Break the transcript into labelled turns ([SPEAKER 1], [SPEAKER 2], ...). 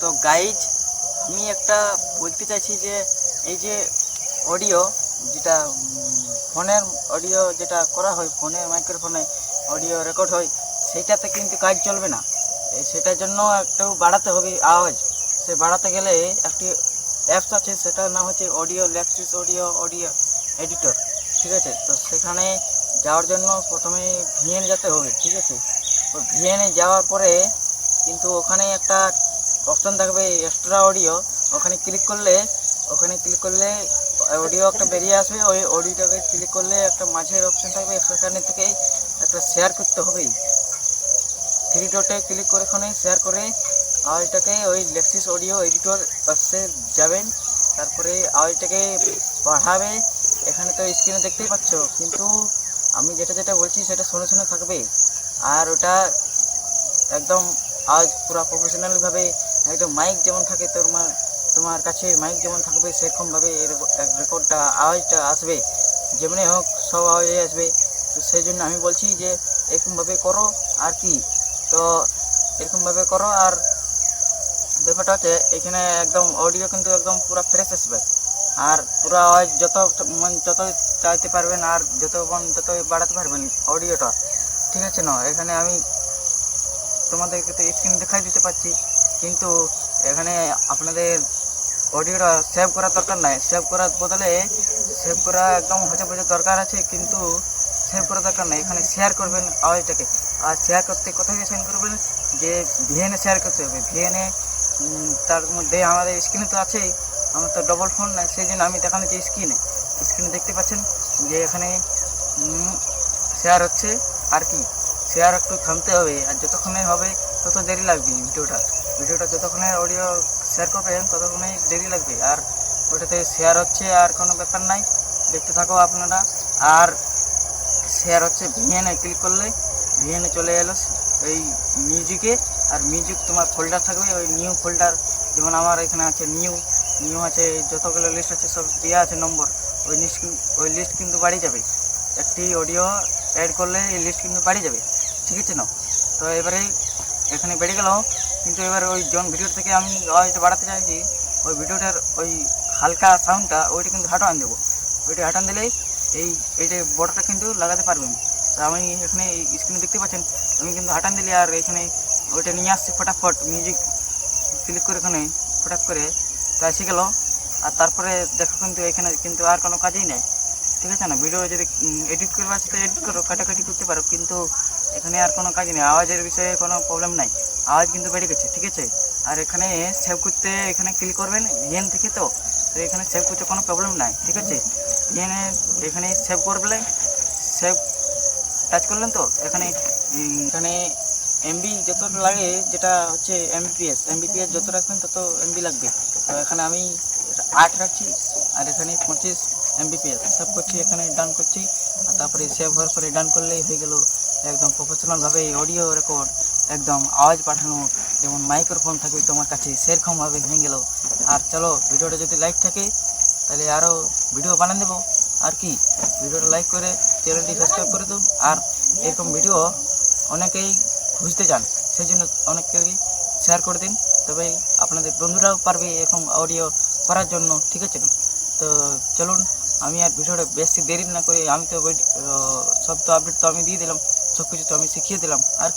[SPEAKER 1] তো গাইজ, আমি একটা বলতে চাইছি যে এই যে অডিও যেটা ফোনের অডিও যেটা করা হয়, ফোনে মাইক্রোফোনে অডিও রেকর্ড হয়, সেইটাতে কিন্তু কাজ চলবে না। সেটার জন্য একটু বাড়াতে হবে আওয়াজ। সে বাড়াতে গেলে একটি অ্যাপস আছে, সেটার নাম হচ্ছে অডিও ল্যাক্সিস অডিও এডিটর। ঠিক আছে, তো সেখানে যাওয়ার জন্য প্রথমে ভিএন যেতে হবে। ঠিক আছে, তো ভিএনে যাওয়ার পরে কিন্তু ওখানে একটা অপশন থাকবে এক্সট্রা অডিও। ওখানে ক্লিক করলে অডিও একটা বেরিয়ে আসবে। ওই অডিওটাকে ক্লিক করলে একটা মাঝের অপশন থাকবে, সেখানে থেকে একটা শেয়ার করতে হবে। থ্রি ডটে ক্লিক করে ওখানে শেয়ার করে আওয়াজটাকে ওই লেক্সিস অডিও এডিটর অ্যাপসে যাবেন। তারপরে আওয়াজটাকে বাড়াবে। এখানে তো স্ক্রিনে দেখতেই পাচ্ছ, কিন্তু আমি যেটা যেটা বলছি সেটা শুনে শুনে থাকবে। আর ওটা একদম আওয়াজ পুরো প্রফেশনালভাবে, একদম মাইক যেমন থাকে তোমার কাছে মাইক যেমন থাকবে, সেরকমভাবে রেকর্ডটা আওয়াজটা আসবে। যেমনি হোক সব আওয়াজে আসবে। তো সেই জন্য আমি বলছি যে এরকমভাবে করো আর কি। তো এরকমভাবে করো। আর ব্যাপারটা হচ্ছে এখানে একদম অডিও কিন্তু একদম পুরো ফ্রেশ আসবে। আর পুরো আওয়াজ যত চাইতে পারবেন আর যত বাড়াতে পারবেন অডিওটা। ঠিক আছে না? এখানে আমি তোমাদেরকে তো স্ক্রিন দেখাই দিতে পারছি, কিন্তু এখানে আপনাদের অডিওটা সেভ করার দরকার নাই। সেভ করার বদলে সেভ করা একদম হচ্ছে দরকার আছে, কিন্তু সেভ করার দরকার নাই। এখানে শেয়ার করবেন আওয়াজটাকে। আর শেয়ার করতে কোথায় শেয়ার করবেন, যে ভিএনে শেয়ার করতে হবে। ভিএনে তার মধ্যে আমাদের স্ক্রিনে তো আছেই, আমার তো ডবল ফোন নাই, সেই জন্য আমি দেখানো যে স্ক্রিনে দেখতে পাচ্ছেন যে এখানে শেয়ার হচ্ছে আর কি। শেয়ার একটু থামতে হবে, আর যতক্ষণে হবে তত দেরি লাগবে। ভিডিওটা যতক্ষণে অডিও শেয়ার করবেন ততক্ষণে দেরি লাগবে। আর ওটাতে শেয়ার হচ্ছে, আর কোনো ব্যাপার নাই, দেখতে থাকো আপনারা। আর শেয়ার হচ্ছে, ভিএনে ক্লিক করলে ভিএনে চলে এলো এই মিউজিকে। আর মিউজিক তোমার ফোল্ডার থাকবে, ওই নিউ ফোল্ডার। যেমন আমার এখানে আছে নিউ আছে, যতগুলো লিস্ট আছে সব দেওয়া আছে নম্বর। ওই লিস্ট কিন্তু বাড়ি যাবে। একটি অডিও অ্যাড করলে এই লিস্ট কিন্তু বাড়ি যাবে। ঠিক আছে না? তো এবারে এখানে বেড়ে গেল, কিন্তু এবার ওই জন ভিডিও থেকে আমি আওয়াজটা বাড়াতে চাইছি, ওই ভিডিওটার ওই হালকা সাউন্ডটা ওইটা কিন্তু হাঁটান দেবো। ওইটা হাঁটান দিলেই এইটা বড়টা কিন্তু লাগাতে পারবেন। তো আমি এখানে স্ক্রিনে দেখতে পাচ্ছেন, আমি কিন্তু হাঁটান দিলে আর এখানে ওইটা নিয়ে আসছি ফটাফট। মিউজিক ক্লিক করে এখানে ফটাফট করে তো এসে গেল। আর তারপরে দেখো কিন্তু এখানে কিন্তু আর কোনো কাজই নেই। ঠিক আছে না? ভিডিও যদি এডিট করবে আছে তো এডিট করো, কাটাকাটি করতে পারো, কিন্তু এখানে আর কোনো কাজ নেই। আওয়াজের বিষয়ে কোনো প্রবলেম নাই, আওয়াজ কিন্তু বেড়ে গেছে। ঠিক আছে, আর এখানে সেভ করতে এখানে ক্লিক করবেন ভিএন থেকে। তো এখানে সেভ করতে কোনো প্রবলেম নাই। ঠিক আছে, এখানে সেভ করবে, সেভ টাচ করলেন তো এখানে এমবি যত লাগে, যেটা হচ্ছে এমবিপিএস যত রাখবেন তত এমবি লাগবে। তো এখানে আমি 8 রাখছি, আর এখানে 25 এমবিপিএস সেভ করছি। এখানে ডান করছি, আর তারপরে সেভ হওয়ার পরে ডান করলেই হয়ে গেল একদম প্রফেশনালভাবে অডিও রেকর্ড, একদম আওয়াজ পাঠানো। যেমন মাইক্রোফোন থাকবে তোমার কাছে, সেরকমভাবে হয়ে গেল। আর চলো, ভিডিওটা যদি লাইক থাকে তাহলে আরও ভিডিও বানিয়ে দেবো আর কি। ভিডিওটা লাইক করে চ্যানেলটি সাবস্ক্রাইব করে দাও। আর এরকম ভিডিও অনেকেই খুঁজতে চান, সেই জন্য অনেককেই শেয়ার করে দিন। তবে আপনাদের বন্ধুরাও পারবে এরকম অডিও করার জন্য। ঠিক আছে, তো চলুন, আমি আর ভিডিওটা বেশি দেরি না করে, আমি তো সব তো আপডেট তো আমি দিয়ে দিলাম, সব কিছু তো আমি শিখিয়ে দিলাম আর